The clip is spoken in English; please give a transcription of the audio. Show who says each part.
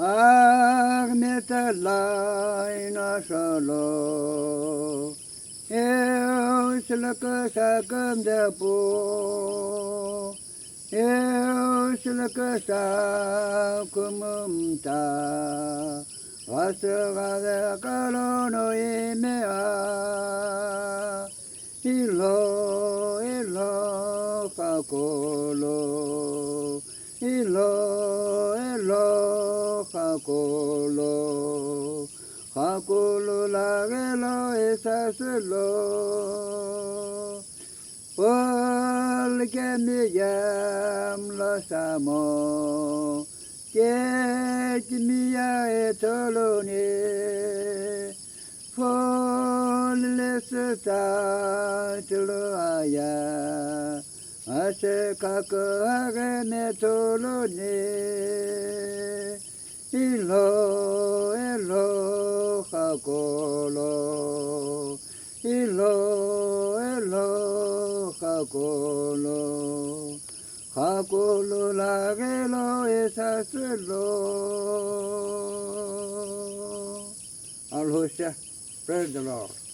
Speaker 1: Agmetalai solo, eu silaka sakam depo, eu silaka sakumumta, vasagada kalono imea, ilo kakolo, ilo kakolo, kakolo lagelo esaselo, pol que me llama lo samo, que me etolone, pol les talo aya, ase kakage me tolone. Ilo kakolo, ilo kakolo, kakolo lagelo esaselo. Hallelujah, praise the Lord.